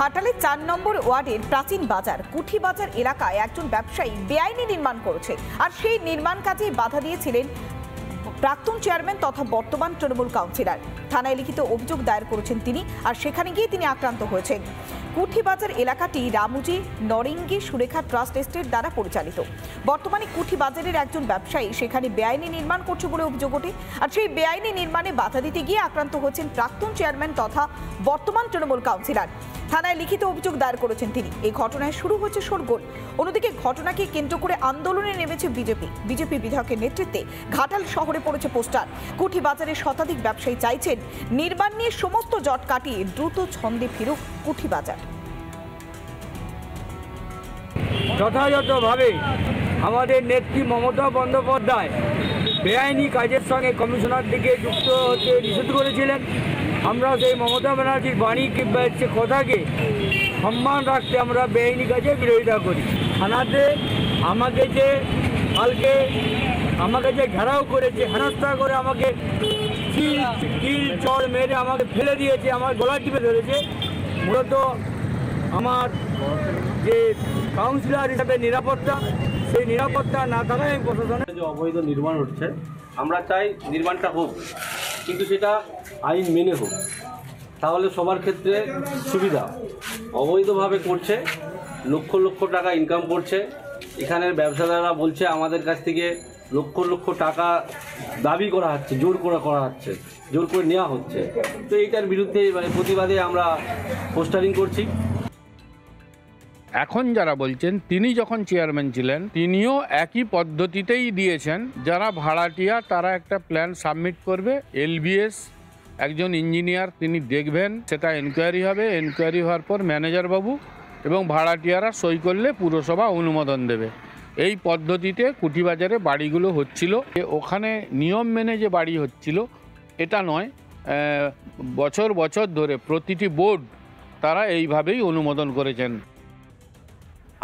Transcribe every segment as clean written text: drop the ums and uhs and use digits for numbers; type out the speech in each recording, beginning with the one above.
ঘাটালে ৪ নম্বর ওয়ার্ডের প্রাচীন বাজার কুঠি বাজার এলাকায় একজন ব্যবসায়ী বেআইনি নির্মাণ করেছে, আর সেই নির্মাণ কাজে বাধা দিয়েছিলেন প্রাক্তন চেয়ারম্যান তথা বর্তমান তৃণমূল কাউন্সিলর। থানায় লিখিত অভিযোগ দায়ের করেছেন তিনি, আর সেখানে গিয়ে তিনি আক্রান্ত হয়েছেন। কুঠিবাজার এলাকাটি রামুজি নরিঙ্গি সুরেখা ট্রাস্ট এস্টেট দ্বারা পরিচালিত। বর্তমানে কুঠিবাজারের একজন ব্যবসায়ী সেখানে বেআইনি নির্মাণ করছে বলে অভিযোগ ওঠে, আর সেই বেআইনি নির্মাণে বাধা দিতে গিয়ে আক্রান্ত হয়েছেন প্রাক্তন চেয়ারম্যান তথা বর্তমান তৃণমূল কাউন্সিলর। থানায় লিখিত অভিযোগ দায়ের করেছেন তিনি। এই ঘটনায় শুরু হয়েছে শোরগোল। অন্যদিকে ঘটনাকে কেন্দ্র করে আন্দোলনে নেমেছে বিজেপি বিধায়কের নেতৃত্বে ঘাটাল শহরে পড়েছে পোস্টার। কুঠিবাজারের শতাধিক ব্যবসায়ী চাইছেন নির্মাণ নিয়ে সমস্ত জট কাটিয়ে দ্রুত ছন্দে ফিরুক কুঠিবাজার। যথাযথভাবে আমাদের নেত্রী মমতা বন্দ্যোপাধ্যায় বেআইনি কাজের সঙ্গে কমিশনার দিকে যুক্ত হতে নিষেধ করেছিলেন। আমরা সেই মমতা ব্যানার্জির বাণী কিংবা কথাকে সম্মান রাখতে আমরা বেআইনি কাজে বিরোধিতা করি। থানাতে আমাকে যে ঘেরাও করেছে, হেনস্থা করে আমাকে কিল চড় মেরে আমাকে ফেলে দিয়েছে, আমার গলা টিপে ধরেছে। মূলত আমার যে কাউন্সিলর হিসাবে নিরাপত্তা, সেই নিরাপত্তা না থাকায় প্রশাসনের যে অবৈধ নির্মাণ হচ্ছে, আমরা চাই নির্মাণটা হোক, কিন্তু সেটা আইন মেনে হোক, তাহলে সবার ক্ষেত্রে সুবিধা। অবৈধভাবে করছে, লক্ষ লক্ষ টাকা ইনকাম করছে। এখানের ব্যবসাদাররা বলছে আমাদের কাছ থেকে লক্ষ লক্ষ টাকা দাবি করা হচ্ছে, জোর করে নেওয়া হচ্ছে। তো এইটার বিরুদ্ধে প্রতিবাদে আমরা পোস্টারিং করছি। এখন যারা বলছেন তিনি যখন চেয়ারম্যান ছিলেন তিনিও একই পদ্ধতিতেই দিয়েছেন। যারা ভাড়াটিয়া তারা একটা প্ল্যান সাবমিট করবে, এলবিএস একজন ইঞ্জিনিয়ার তিনি দেখবেন, সেটা এনকোয়ারি হবে, এনকোয়ারি হওয়ার পর ম্যানেজার বাবু এবং ভাড়াটিয়ারা সই করলে পুরসভা অনুমোদন দেবে। এই পদ্ধতিতে কুঠিবাজারে বাড়িগুলো হচ্ছিল। ওখানে নিয়ম মেনে যে বাড়ি হচ্ছিল এটা নয়, বছর বছর ধরে প্রতিটি বোর্ড তারা এইভাবেই অনুমোদন করেছেন।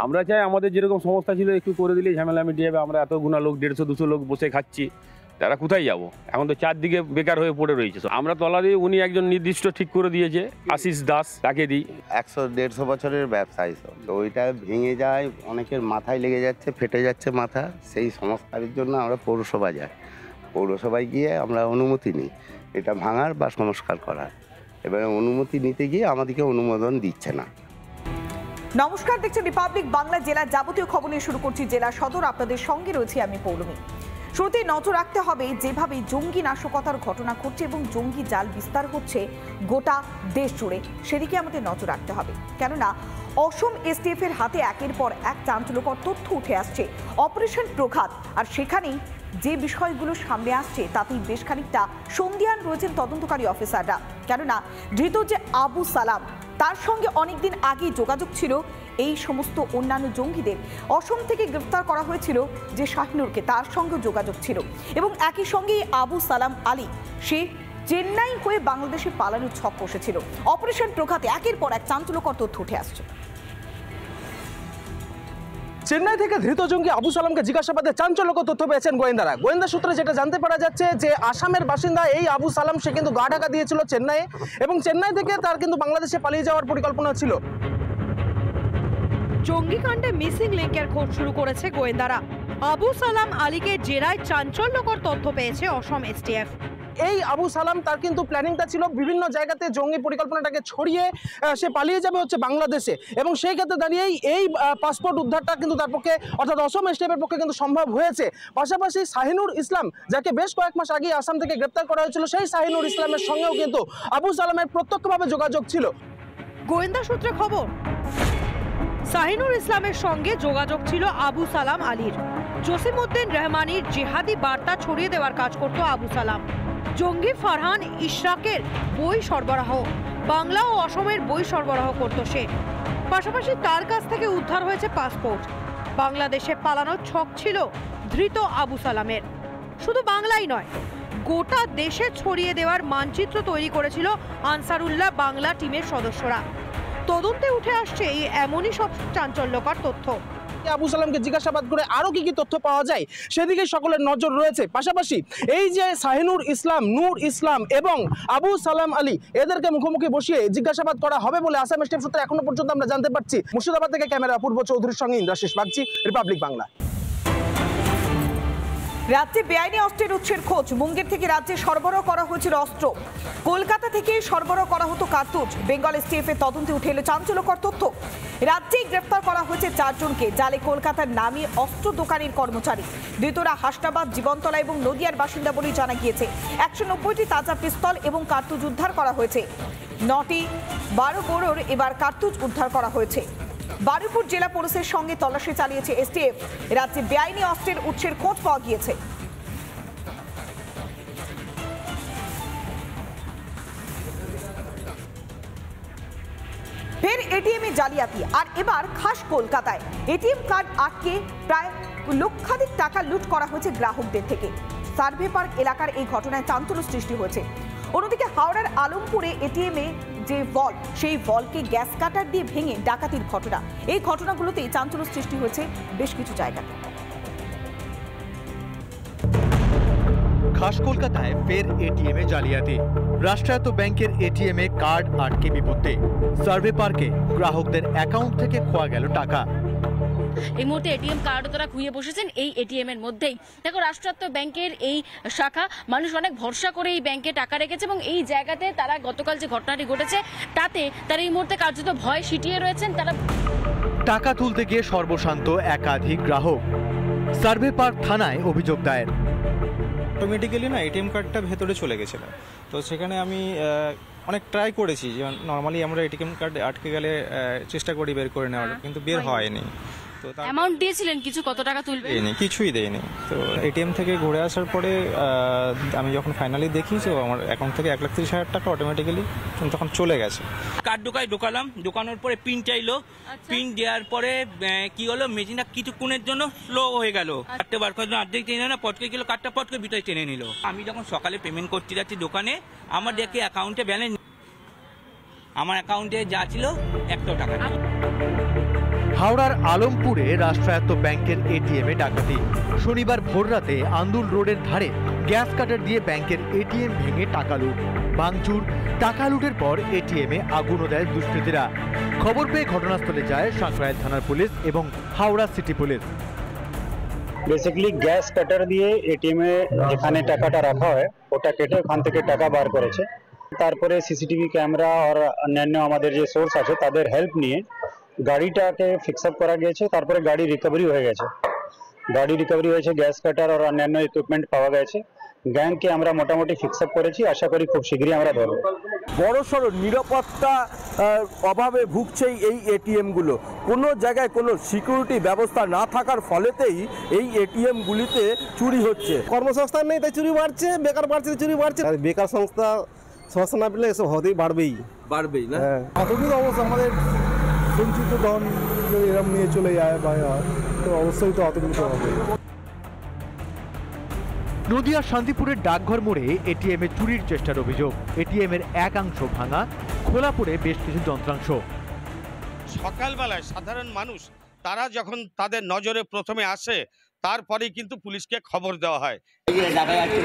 আমরা চাই আমাদের যেরকম সংস্থা ছিল একটু করে দিলে ঝামেলা মিটিয়ে যাবে। আমরা এতগুনা লোক 150-200 লোক বসে খাচ্ছি, তারা কোথায় যাব? এখন তো চারদিকে বেকার হয়ে পড়ে রয়েছে। আমরা তলা দিয়ে উনি একজন নির্দিষ্ট ঠিক করে দিয়েছে, আশিস দাস, তাকে দিই। 100-150 বছরের ব্যবসা এইসব, তো ওইটা ভেঙে যায়, অনেকের মাথায় লেগে যাচ্ছে, ফেটে যাচ্ছে মাথা। সেই সংস্কারের জন্য আমরা পৌরসভা যাই, পৌরসভায় গিয়ে আমরা অনুমতি নিই এটা ভাঙার বা সংস্কার করার। এবারে অনুমতি নিতে গিয়ে আমাদেরকে অনুমোদন দিচ্ছে না। নমস্কার, দেখছেন রিপাবলিক বাংলা। জেলার যাবতীয় খবর নিয়ে শুরু করছি জেলা সদর। আপনাদের সঙ্গে রয়েছি আমি পৌলমী। শুরুতে নজর রাখতে হবে যেভাবে জঙ্গি নাশকতার ঘটনা ঘটছে এবং জঙ্গি জাল বিস্তার হচ্ছে গোটা দেশ জুড়ে, সেদিকে আমাদের নজর রাখতে হবে। কেননা অসম এসটিএফ এর হাতে একের পর এক চাঞ্চল্যকর তথ্য উঠে আসছে। অপারেশন প্রঘাত, আর সেখানেই যে বিষয়গুলো সামনে আসছে তাতেই বেশ খানিকটা সন্দিহান রয়েছেন তদন্তকারী অফিসাররা। কেননা ধৃত যে আবু সালাম, তার সঙ্গে অনেকদিন আগেই যোগাযোগ ছিল এই সমস্ত অন্যান্য জঙ্গিদের। অসম থেকে গ্রেফতার করা হয়েছিল যে শাহিনুরকে, তার সঙ্গে যোগাযোগ ছিল। এবং একই সঙ্গে আবু সালাম আলী, সে চেন্নাই হয়ে বাংলাদেশে পালানোর ছক কষেছিল। অপারেশন প্রঘাতে একের পর এক চাঞ্চল্যকর তথ্য উঠে আসছে। চেন্নাই থেকে ধৃত জঙ্গি আবু সালামকে জিজ্ঞাসাবাদে চাঞ্চল্যকর তথ্য পেয়েছেন গোয়েন্দারা। গোয়েন্দা সূত্রে যেটা জানতে পারা যাচ্ছে যে আসামের বাসিন্দা এই আবু সালাম, সে কিন্তু গা ঢাকা দিয়েছিল চেন্নাইয়ে, এবং চেন্নাই থেকে তার কিন্তু বাংলাদেশে পালিয়ে যাওয়ার পরিকল্পনা ছিল। জঙ্গি কাণ্ডে মিসিং লিঙ্কের খোঁজ শুরু করেছে গোয়েন্দারা। আবু সালাম আলীকে জেরায় চাঞ্চল্যকর তথ্য পেয়েছে অসম এসটিএফ। এই আবু সালাম, তার কিন্তু প্ল্যানিংটা ছিল বিভিন্ন জায়গাতে জঙ্গি পরিকল্পনাটাকে ছড়িয়ে সে পালিয়ে যাবে হচ্ছে বাংলাদেশে, এবং সেই ক্ষেত্রে দাঁড়িয়েই এই পাসপোর্ট উদ্ধারটা কিন্তু তার পক্ষে, অর্থাৎ অসম এসটিএফের পক্ষে কিন্তু সম্ভব হয়েছে। পাশাপাশি শাহিনুর ইসলাম, যাকে বেশ কয়েক মাস আগে আসাম থেকে গ্রেপ্তার করা হয়েছিল, সেই শাহিনুর ইসলামের সঙ্গেও কিন্তু আবু সালামের প্রত্যক্ষভাবে যোগাযোগ ছিল। গোয়েন্দা সূত্রে খবর, শাহিনুর ইসলামের সঙ্গে যোগাযোগ ছিল আবু সালাম আলীর। জসিমউদ্দিন রহমানির জেহাদি বার্তা ছড়িয়ে দেওয়ার কাজ করত আবু সালাম। জঙ্গি ফারহান ইশরাকের বই সরবরাহ, বাংলা ও অসমের বই সরবরাহ করত সে। পাশাপাশি তার কাছ থেকে উদ্ধার হয়েছে পাসপোর্ট। বাংলাদেশে পালানোর ছক ছিল ধৃত আবু সালামের। শুধু বাংলাই নয়, গোটা দেশে ছড়িয়ে দেওয়ার মানচিত্র তৈরি করেছিল আনসারুল্লাহ বাংলা টিমের সদস্যরা। তদন্তে উঠে আসছে এই এমনই সব চাঞ্চল্যকর তথ্য। আবু সালামকে জিজ্ঞাসাবাদ করে আরো কি তথ্য পাওয়া যায় সেদিকে সকলের নজর রয়েছে। পাশাপাশি এই যে শাহিনুর ইসলাম, নূর ইসলাম এবং আবু সালাম আলী, এদেরকে মুখোমুখি বসিয়ে জিজ্ঞাসাবাদ করা হবে বলে আসাম স্টেট সূত্রে এখনো পর্যন্ত আমরা জানতে পারছি। মুর্শিদাবাদ থেকে ক্যামেরা অপূর্ব চৌধুরীর সঙ্গে ইন্দ্রাশিস বাগচি, রিপাবলিক বাংলা। রাজ্যে বেআইনি অস্ত্রের উৎসের খোঁজ। মুঙ্গের থেকে রাজ্যে সরবরাহ করা হয়েছিল অস্ত্র। কলকাতা থেকে সরবরাহ করা হতো কার্তুজ। বেঙ্গল এসটিএফ এর তদন্তে উঠে এলো চাঞ্চল্যকর তথ্য। রাজ্যেই গ্রেফতার করা হয়েছে 4 জনকে। জালে কলকাতার নামী অস্ত্র দোকানের কর্মচারী। ধৃতরা হাসনাবাদ, জীবনতলা এবং নদিয়ার বাসিন্দা বলেই জানা গিয়েছে। 190টি তাজা পিস্তল এবং কার্তুজ উদ্ধার করা হয়েছে। 9টি 12 বোরোর এবার কার্তুজ উদ্ধার করা হয়েছে। বারুইপুর জেলা পুলিশের সঙ্গে তল্লাশি চালিয়েছে এসটিএফ। রাজ্যে বেআইনি অস্ত্রের উৎসের খোঁজ পাওয়া গিয়েছে। ফের এটিএমে জালিয়াতি, আর এবার খাস কলকাতায়। এটিএম কার্ড আটকে প্রায় লক্ষাধিক টাকা লুট করা হয়েছে গ্রাহকদের থেকে। সার্ভে পার্ক এলাকার এই ঘটনায় চাঞ্চল্য সৃষ্টি হয়েছে। অন্যদিকে হাওড়ার আলমপুরে এটিএমে যে ভল, সেই ভলকে গ্যাস কাটার দিয়ে ভেঙে ডাকাতির ঘটনা। এই ঘটনাগুলোতেই চাঞ্চল্য সৃষ্টি হয়েছে বেশ কিছু জায়গায়। খাস কলকাতায় ফের এটিএমে জালিয়াতি। রাষ্ট্রায়ত্ত ব্যাংকের এটিএমে কার্ড আটকে বিপত্তি। সার্ভে পার্কে গ্রাহকদের অ্যাকাউন্ট থেকে খোয়া গেল টাকা। এই মুহূর্তে এটিএম কার্ডও তারা খুইয়ে বসেছেন এই এটিএম এর মধ্যেই। দেখো, রাষ্ট্রায়ত্ত ব্যাংকের এই শাখা, মানুষ অনেক ভরসা করে এই ব্যাংকে টাকা রেখেছে এবং এই জায়গাতে তারা গতকাল যে ঘটনাটি ঘটেছে তাতে তারা এই মুহূর্তে কার্যত ভয় সিটিয়ে রয়েছেন। তারা টাকা তুলতে গিয়ে সর্বশান্ত একাধিক গ্রাহক। সার্ভে পার্ক থানায় অভিযোগ দায়ের। অটোমেটিক্যালি না এটিএম কার্ডটা ভেতরে চলে গেছিল, তো সেখানে আমি অনেক ট্রাই করেছি। যে নর্মালি আমরা এটিএম কার্ড আটকে গেলে চেষ্টা করি বের করে নেওয়ার, কিন্তু বের হয়নি। তো অ্যামাউন্ট দিয়েছিলেন কিছু, কত টাকা তুলবে? কিছুই দেয়নি। তো এটিএম থেকে ঘুরে আসার পরে আমি যখন ফাইনালি দেখি যে আমার অ্যাকাউন্ট থেকে 1,30,000 টাকা অটোমেটিক্যালি তখন চলে গেছে। কার্ড ঢোকালাম, ঢোকানোর পরে পিন চাইলো। পিন দেওয়ার পরে কি হলো, মেশিনটা কিছুক্ষণের জন্য স্লো হয়ে গেল। কার্ডটা বার করার জন্য অর্ধেক টেনে না, পটকে গেল, কার্ডটা পটকে ভিতরে টেনে নিল। আমি যখন সকালে পেমেন্ট করতে যাচ্ছি দোকানে, আমার দেখে অ্যাকাউন্টে ব্যালেন্স, আমার অ্যাকাউন্টে যা ছিল 100 টাকা। হাওড়ার আলমপুরে রাষ্ট্রায়ত্ত ব্যাংকের এটিএমে ডাকাতি। শনিবার ভোররাতে আন্দুল রোডের ধারে গ্যাস কাটার দিয়ে ব্যাংকের এটিএম ভেঙে টাকা লুট। ভাঙচুর, টাকা লুটের পর এটিএমে আগুনও দেয় দুষ্কৃতীরা। খবর পেয়ে ঘটনাস্থলে যায় সাঁকরাইল থানার পুলিশ এবং Howrah city police. Basically gas cutter দিয়ে এটিএমে যেখানে টাকাটা রাখা হয় ওটা কেটে ওখান থেকে টাকা বার করেছে। তারপরে সিসিটিভি ক্যামেরা আর অন্যান্য আমাদের যে সোর্স আছে তাদের হেল্প নিয়ে গাড়িটাকে ফিক্স আপ করা গিয়েছে। তারপরে গাড়ি রিকভারি হয়ে গেছে, গ্যাস কাটার আর অন্যান্য ইকুইপমেন্ট পাওয়া গেছে। গ্যাংকে আমরা মোটামুটি ফিক্স আপ করেছি, আশা করি খুব শীঘ্রই আমরা ধরব। বড়সড় নিরাপত্তা অভাবে ভুগছে এই এটিএমগুলো। কোনো জায়গায় কোনো সিকিউরিটি ব্যবস্থা না থাকার ফলেতেই এই এটিএমগুলিতে চুরি হচ্ছে। কর্মসংস্থান নেই তাই চুরি বাড়ছে, বেকার বাড়ছে চুরি বাড়ছে। বেকার সংস্থা না পেলে এসব হতেই বাড়বেই না। এতদিন অবশ্য আমাদের সঞ্চিত ধন এরকম নিয়ে চলে যায় বা তো অবশ্যই তো অতদিন হবে। নদিয়ার শান্তিপুরের ডাকঘর মোড়ে এটিএমে চুরির চেষ্টার অভিযোগ। এটিএমের একাংশ ভাঙা, খোলা পড়ে বেশ কিছু যন্ত্রাংশ। সকালবেলায় সাধারণ মানুষ তারা যখন তাদের নজরে প্রথমে আসে, তারপরেই কিন্তু পুলিশকে খবর দেওয়া হয়। দেখা যাচ্ছে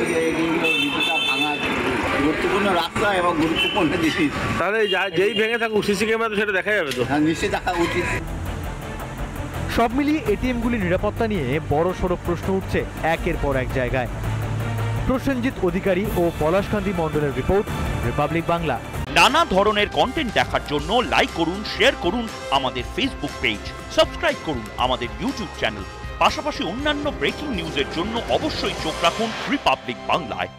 গুরুত্বপূর্ণ রাস্তা এবং গুরুত্বপূর্ণ জিনিস, তাহলে যেই ভেঙে থাকুক সিসি ক্যামেরা দেখা যাবে তো। হ্যাঁ, নিশ্চয়ই দেখা উচিত। সব মিলিয়ে এটিএমগুলির নিরাপত্তা নিয়ে বড়সড় প্রশ্ন উঠছে একের পর এক জায়গায়। প্রসেনজিৎ অধিকারী ও পলাশকান্তি মণ্ডলের রিপোর্ট, রিপাবলিক বাংলা। নানা ধরনের কন্টেন্ট দেখার জন্য লাইক করুন, শেয়ার করুন আমাদের ফেসবুক পেজ, সাবস্ক্রাইব করুন আমাদের ইউটিউব চ্যানেল। পাশাপাশি অন্যান্য ব্রেকিং নিউজের জন্য অবশ্যই চোখ রাখুন রিপাবলিক বাংলায়।